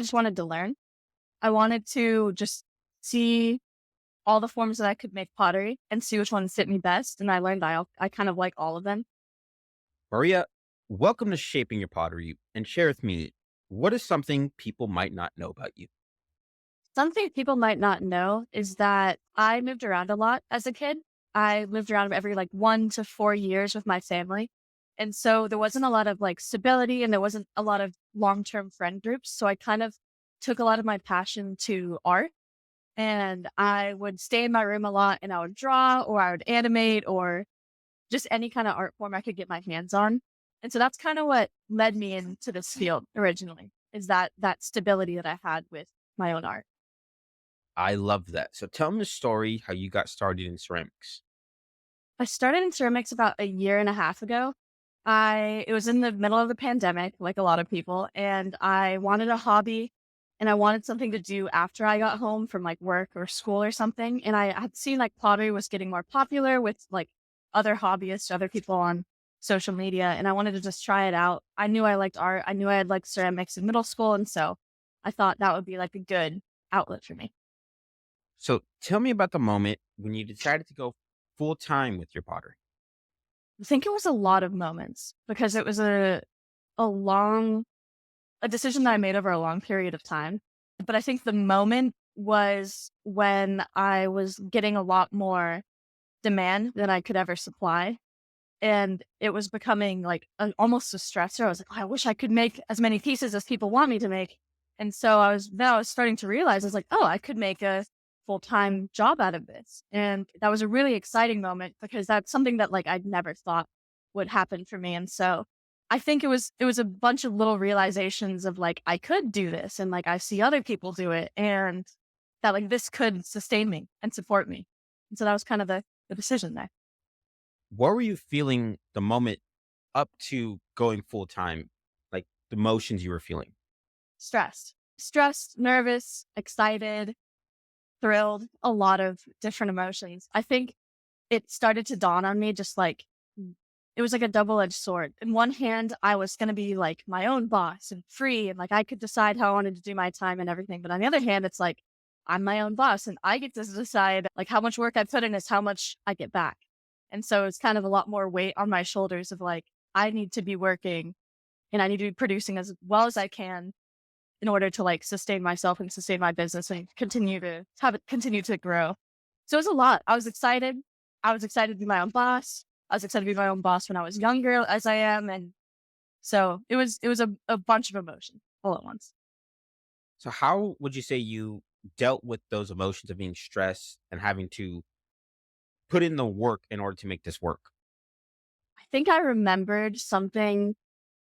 I just wanted to learn. I wanted to just see all the forms that I could make pottery and see which ones fit me best. And I learned I kind of like all of them. Maria, welcome to Shaping Your Pottery and share with me what is something people might not know about you. Something people might not know is that I moved around a lot as a kid. I moved around every like 1 to 4 years with my family. And so there wasn't a lot of like stability and there wasn't a lot of long term friend groups. So I kind of took a lot of my passion to art and I would stay in my room a lot and I would draw or I would animate or just any kind of art form I could get my hands on. And so that's kind of what led me into this field originally is that stability that I had with my own art. I love that. So tell me the story how you got started in ceramics. I started in ceramics about a year and a half ago. It was in the middle of the pandemic, like a lot of people, and I wanted a hobby and I wanted something to do after I got home from like work or school or something. And I had seen like pottery was getting more popular with like other hobbyists, other people on social media, and I wanted to just try it out. I knew I liked art. I knew I had liked ceramics in middle school, and so I thought that would be like a good outlet for me. So tell me about the moment when you decided to go full time with your pottery. I think it was a lot of moments because it was a long a decision that I made over a long period of time. But I think the moment was when I was getting a lot more demand than I could ever supply. And it was becoming like almost a stressor. I was like, oh, I wish I could make as many pieces as people want me to make. And so I was starting to realize I was like, oh, I could make a full-time job out of this. And that was a really exciting moment because that's something that like I'd never thought would happen for me. And so I think it was a bunch of little realizations of like I could do this and like I see other people do it and that like this could sustain me and support me. And so that was kind of the decision there. What were you feeling the moment up to going full time? Like the emotions you were feeling? Stressed, nervous, excited, thrilled, a lot of different emotions. I think it started to dawn on me just like it was like a double-edged sword. In one hand, I was going to be like my own boss and free and like I could decide how I wanted to do my time and everything. But on the other hand, it's like I'm my own boss and I get to decide like how much work I put in is how much I get back. And so it's kind of a lot more weight on my shoulders of like I need to be working and I need to be producing as well as I can in order to like sustain myself and sustain my business and continue to have it continue to grow. So it was a lot. I was excited. I was excited to be my own boss. I was excited to be my own boss when I was younger as I am. And so it was a bunch of emotions all at once. So how would you say you dealt with those emotions of being stressed and having to put in the work in order to make this work? I think I remembered something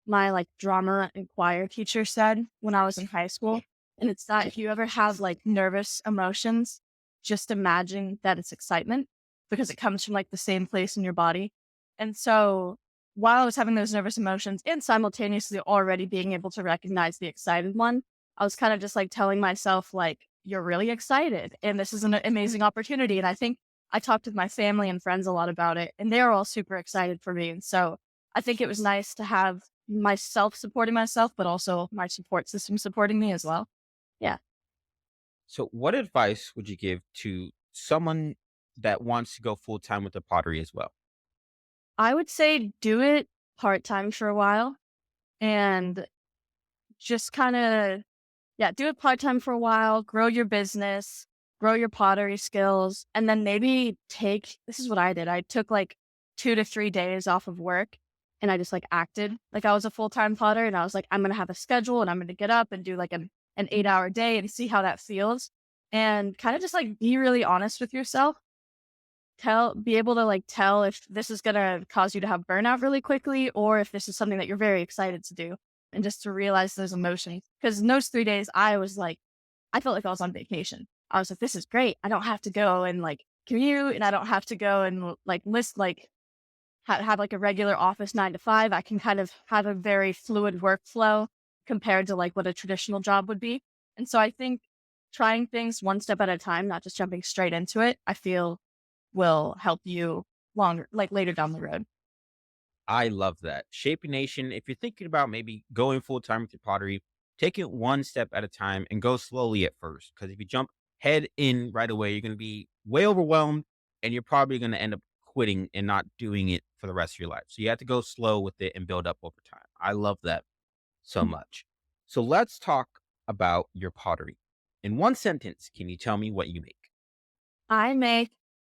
my like drama and choir teacher said when I was in high school. And it's that if you ever have like nervous emotions, just imagine that it's excitement because it comes from like the same place in your body. And so while I was having those nervous emotions and simultaneously already being able to recognize the excited one, I was kind of just like telling myself, like, you're really excited and this is an amazing opportunity. And I think I talked with my family and friends a lot about it and they're all super excited for me. And so I think it was nice to have myself supporting myself, but also my support system supporting me as well. Yeah. So what advice would you give to someone that wants to go full time with the pottery as well? I would say do it part time for a while and just kind of, yeah, do it part time for a while, grow your business, grow your pottery skills, and then maybe this is what I did. I took like 2 to 3 days off of work and I just like acted like I was a full time potter. And I was like, I'm going to have a schedule and I'm going to get up and do like an 8 hour day and see how that feels. And kind of just like be really honest with yourself be able to like tell if this is going to cause you to have burnout really quickly or if this is something that you're very excited to do and just to realize those emotions because in those 3 days I felt like I was on vacation. I was like, this is great, I don't have to go and like commute and I don't have to go and like list like have like a regular office 9 to 5. I can kind of have a very fluid workflow compared to like what a traditional job would be. And so I think trying things one step at a time, not just jumping straight into it, I feel will help you longer, like later down the road. I love that. Shaping Nation, if you're thinking about maybe going full time with your pottery, Take it one step at a time and go slowly at first. Because if you jump head in right away, you're going to be way overwhelmed and you're probably going to end up quitting and not doing it for the rest of your life. So you have to go slow with it and build up over time. I love that so much. So let's talk about your pottery. In one sentence, can you tell me what you make? I make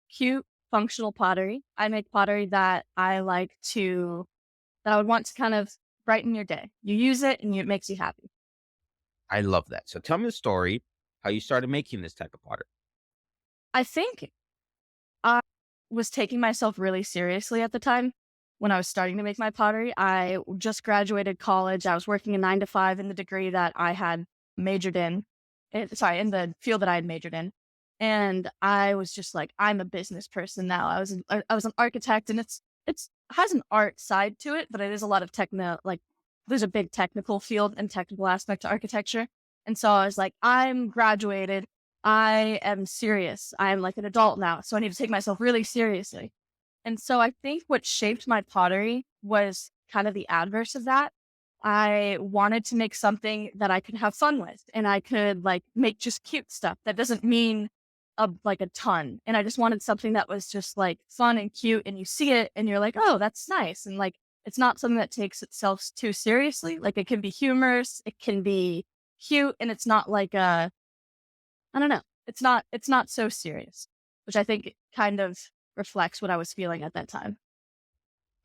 cute functional pottery. I make pottery that I would want to kind of brighten your day. You use it and it makes you happy. I love that. So tell me the story, how you started making this type of pottery. I think I was taking myself really seriously at the time when I was starting to make my pottery. I just graduated college. I was working a 9 to 5 in the degree that I had majored in, in the field that I had majored in. And I was just like, I'm a business person now. I was an architect, and it's has an art side to it, but it is a lot of there's a big technical field and technical aspect to architecture. And so I was like, I'm graduated. I am serious. I'm like an adult now, so I need to take myself really seriously. And so I think what shaped my pottery was kind of the adverse of that. I wanted to make something that I could have fun with, and I could like make just cute stuff that doesn't mean a ton. And I just wanted something that was just like fun and cute, and you see it and you're like, "Oh, that's nice." And like it's not something that takes itself too seriously. Like it can be humorous, it can be cute, and it's not like a I don't know. It's not so serious, which I think kind of reflects what I was feeling at that time.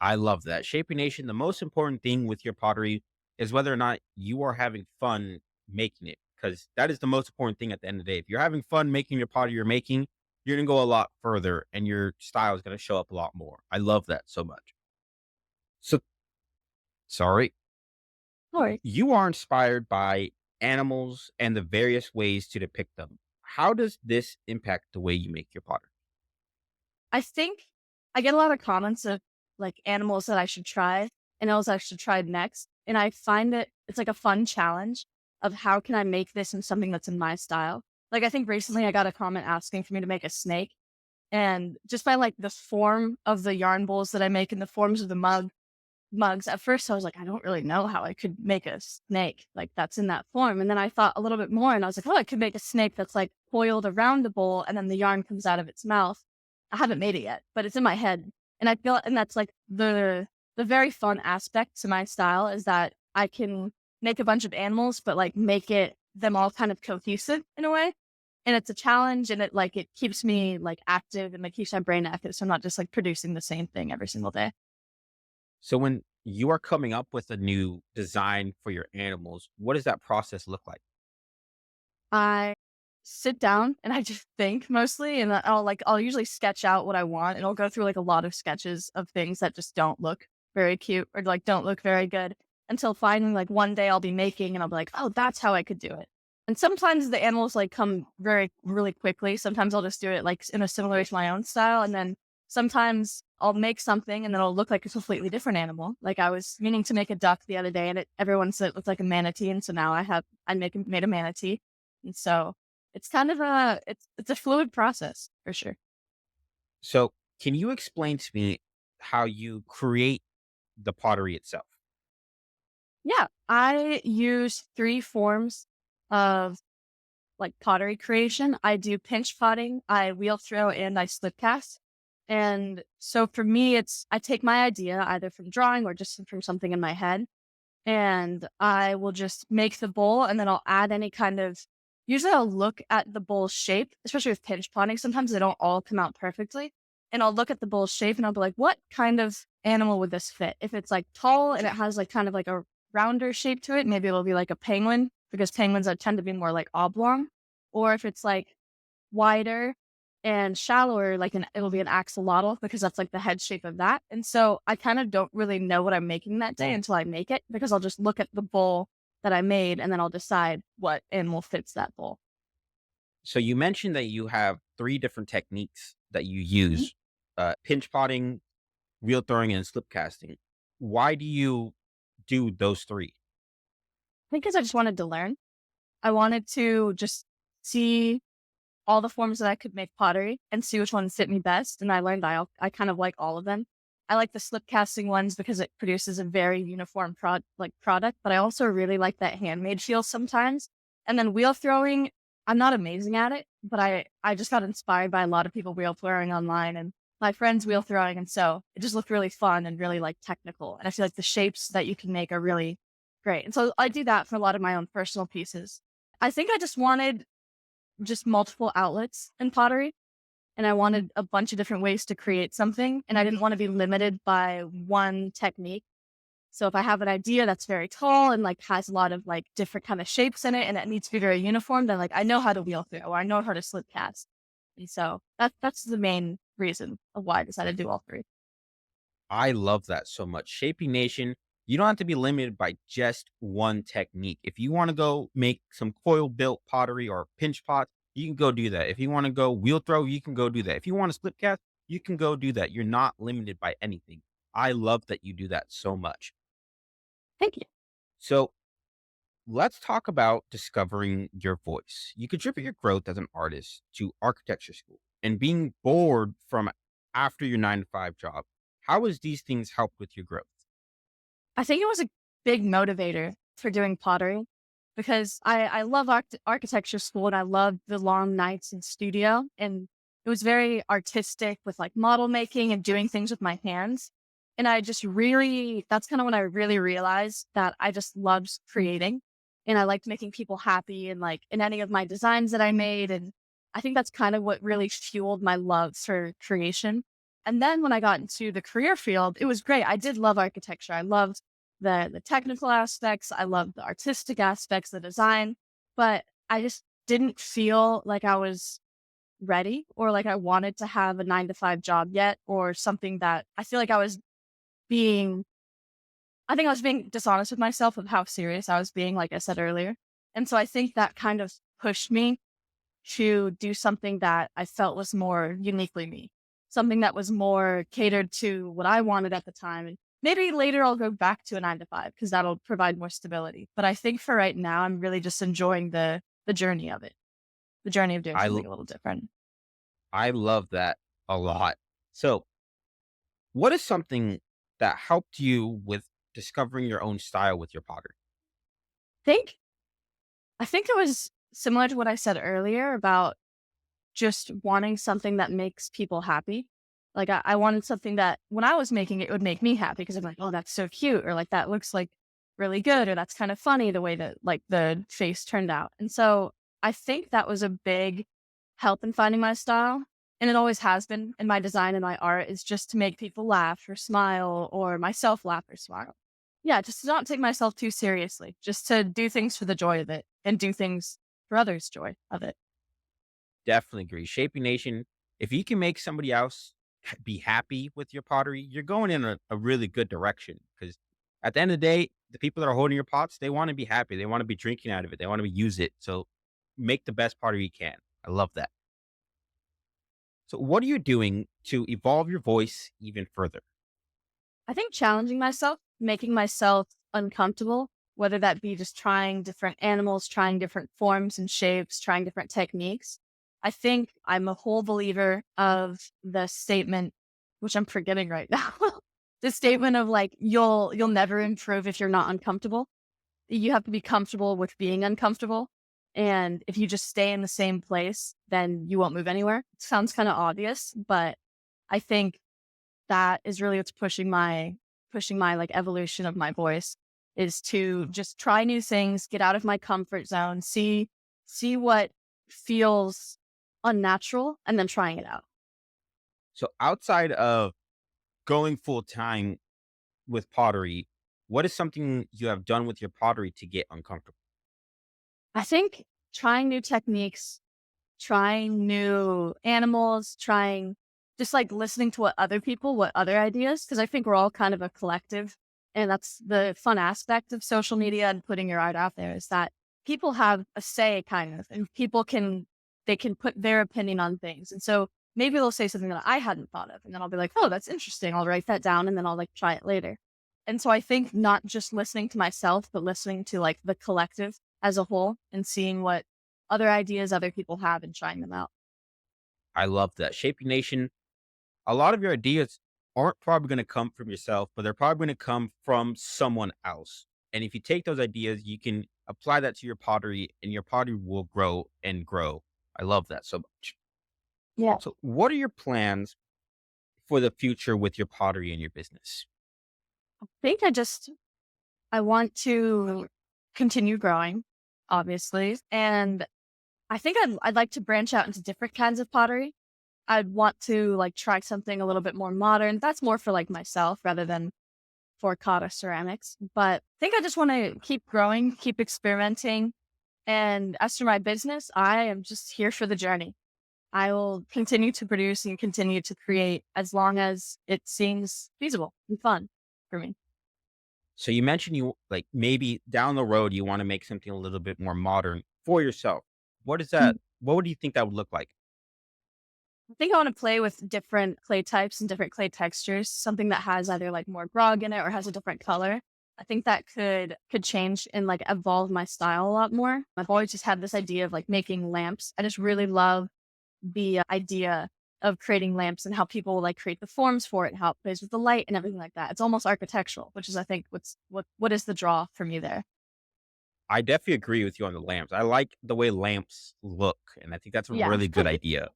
I love that. Shaping Nation, the most important thing with your pottery is whether or not you are having fun making it, because that is the most important thing at the end of the day. If you're having fun making your pottery you're making, you're going to go a lot further and your style is going to show up a lot more. I love that so much. So, sorry, Or you are inspired by animals and the various ways to depict them. How does this impact the way you make your pottery? I think I get a lot of comments of like animals that I should try and else I should try next. And I find that it's like a fun challenge of how can I make this in something that's in my style. Like I think recently I got a comment asking for me to make a snake. And just by like the form of the yarn bowls that I make and the forms of the mugs, at first I was like, I don't really know how I could make a snake like that's in that form. And then I thought a little bit more and I was like, oh, I could make a snake that's like coiled around the bowl and then the yarn comes out of its mouth. I haven't made it yet, but it's in my head. And I feel and that's like the very fun aspect to my style is that I can make a bunch of animals, but like make it them all kind of cohesive in a way. And it's a challenge and it keeps me like active and like keeps my brain active. So I'm not just like producing the same thing every single day. So, when you are coming up with a new design for your animals, what does that process look like? I sit down and I just think mostly, and I'll usually sketch out what I want, and I'll go through like a lot of sketches of things that just don't look very cute or like don't look very good until finally like one day I'll be making and I'll be like, oh, that's how I could do it. And sometimes the animals like come very really quickly. Sometimes I'll just do it like in a similar way to my own style, and then sometimes I'll make something and then it'll look like a completely different animal. Like I was meaning to make a duck the other day, and everyone said it looked like a manatee, and so now made a manatee, and so it's kind of it's a fluid process for sure. So, can you explain to me how you create the pottery itself? Yeah, I use 3 forms of, like, pottery creation. I do pinch potting, I wheel throw, and I slip cast. And so for me, it's I take my idea either from drawing or just from something in my head, and I will just make the bowl, and then I'll add any kind of usually I'll look at the bowl shape, especially with pinch potting, sometimes they don't all come out perfectly, and I'll look at the bowl shape and I'll be like, "What kind of animal would this fit?" If it's, like, tall and it has, like, kind of like a rounder shape to it, maybe it'll be like a penguin, because penguins are tend to be more, like, oblong, or if it's, like, wider and shallower, it'll be an axolotl because that's like the head shape of that. And so I kind of don't really know what I'm making that day until I make it because I'll just look at the bowl that I made and then I'll decide what animal fits that bowl. So, you mentioned that you have 3 different techniques that you Mhm. use, pinch potting, wheel throwing, and slip casting. Why do you do those 3? I think because I just wanted to learn. I wanted to just see all the forms that I could make pottery and see which ones fit me best. And I learned I kind of like all of them. I like the slip casting ones because it produces a very uniform product, but I also really like that handmade feel sometimes. And then wheel throwing, I'm not amazing at it, but I just got inspired by a lot of people wheel throwing online and my friends wheel throwing, and so it just looked really fun and really like technical. And I feel like the shapes that you can make are really great. And so I do that for a lot of my own personal pieces. I think I just wanted just multiple outlets in pottery, and I wanted a bunch of different ways to create something, and I didn't want to be limited by one technique. So if I have an idea that's very tall and like has a lot of like different kind of shapes in it and it needs to be very uniform, then like I know how to wheel through or I know how to slip cast. And so that's the main reason of why I decided to do all three. I love that so much. Shaping Nation, you don't have to be limited by just one technique. If you want to go make some coil built pottery or pinch pots, you can go do that. If you want to go wheel throw, you can go do that. If you want to split cast, you can go do that. You're not limited by anything. I love that you do that so much. Thank you. So let's talk about discovering your voice. You contribute your growth as an artist to architecture school and being bored from after your 9 to 5 job. How has these things helped with your growth? I think it was a big motivator for doing pottery because I love architecture school and I loved the long nights in studio. And it was very artistic with like model making and doing things with my hands. And I just really, that's kind of when I really realized that I just loved creating and I liked making people happy and like in any of my designs that I made. And I think that's kind of what really fueled my love for creation. And then when I got into the career field, it was great. I did love architecture. I loved the technical aspects. I loved the artistic aspects, the design, but I just didn't feel like I was ready or like I wanted to have a 9 to 5 job yet or something that I feel like being, I think I was being dishonest with myself of how serious I was being, like I said earlier. And so I think that kind of pushed me to do something that I felt was more uniquely me, something that was more catered to what I wanted at the time. And maybe later I'll go back to a 9 to 5 because that'll provide more stability. But I think for right now, I'm really just enjoying the journey of it, the journey of doing I something l- a little different. I love that a lot. So, what is something that helped you with discovering your own style with your pottery? Think I think it was similar to what I said earlier about just wanting something that makes people happy. Like I wanted something that when I was making it would make me happy because I'm like, oh, that's so cute, or like that looks like really good, or that's kind of funny the way that like the face turned out. And so I think that was a big help in finding my style. And it always has been in my design and my art is just to make people laugh or smile or myself laugh or smile. Yeah, just to not take myself too seriously, just to do things for the joy of it and do things for others' joy of it. Definitely agree. Shaping Nation, if you can make somebody else be happy with your pottery, you're going in a really good direction. Because at the end of the day, the people that are holding your pots, they want to be happy. They want to be drinking out of it. They want to use it. So make the best pottery you can. I love that. So, what are you doing to evolve your voice even further? I think challenging myself, making myself uncomfortable, whether that be just trying different animals, trying different forms and shapes, trying different techniques. I think I'm a whole believer of the statement, which I'm forgetting right now. The statement of like you'll never improve if you're not uncomfortable. You have to be comfortable with being uncomfortable. And if you just stay in the same place, then you won't move anywhere. It sounds kind of obvious, but I think that is really what's pushing my like evolution of my voice is to just try new things, get out of my comfort zone, see what feels unnatural and then trying it out. So, outside of going full time with pottery, what is something you have done with your pottery to get uncomfortable? I think trying new techniques, trying new animals, trying just like listening to what other ideas, because I think we're all kind of a collective. And that's the fun aspect of social media and putting your art out there is that people have a say kind of, and they can put their opinion on things. And so maybe they'll say something that I hadn't thought of. And then I'll be like, oh, that's interesting. I'll write that down and then I'll like try it later. And so I think not just listening to myself, but listening to like the collective as a whole and seeing what other ideas other people have and trying them out. I love that. Shaping Nation, a lot of your ideas aren't probably going to come from yourself, but they're probably going to come from someone else. And if you take those ideas, you can apply that to your pottery and your pottery will grow and grow. I love that so much. Yeah. So, what are your plans for the future with your pottery and your business? Think I want to continue growing, obviously, and I think I'd like to branch out into different kinds of pottery. I'd want to like try something a little bit more modern. That's more for like myself rather than for Kata ceramics. But I think I just want to keep growing, keep experimenting. And as for my business, I am just here for the journey. I will continue to produce and continue to create as long as it seems feasible and fun for me. So, you mentioned you like maybe down the road, you want to make something a little bit more modern for yourself. What is that? What would you think that would look like? I think I want to play with different clay types and different clay textures, something that has either like more grog in it or has a different color. I think that could change and like evolve my style a lot more. I've always just had this idea of like making lamps. I just really love the idea of creating lamps and how people like create the forms for it and how it plays with the light and everything like that. It's almost architectural, which is I think what is the draw for me there. I definitely agree with you on the lamps. I like the way lamps look, and I think that's a Yeah, really good idea.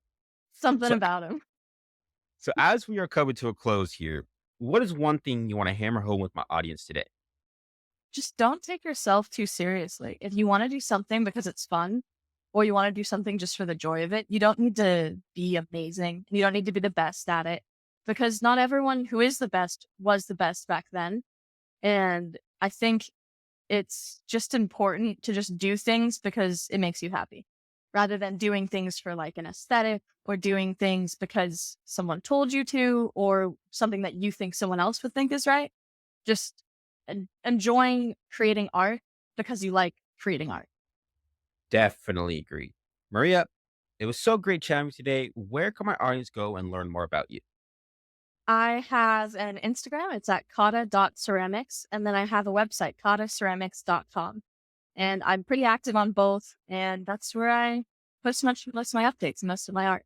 something So, about them. so as we are coming to a close here, what is one thing you want to hammer home with my audience today? Just don't take yourself too seriously. If you want to do something because it's fun, or you want to do something just for the joy of it, you don't need to be amazing. You don't need to be the best at it because not everyone who is the best was the best back then. And I think it's just important to just do things because it makes you happy rather than doing things for like an aesthetic or doing things because someone told you to or something that you think someone else would think is right. Just enjoying creating art because you like creating art. Definitely agree. Maria, it was so great chatting with you today. Where can my audience go and learn more about you? I have an Instagram. It's at kata.ceramics. And then I have a website, kataceramics.com. And I'm pretty active on both. And that's where I post most of my updates, most of my art.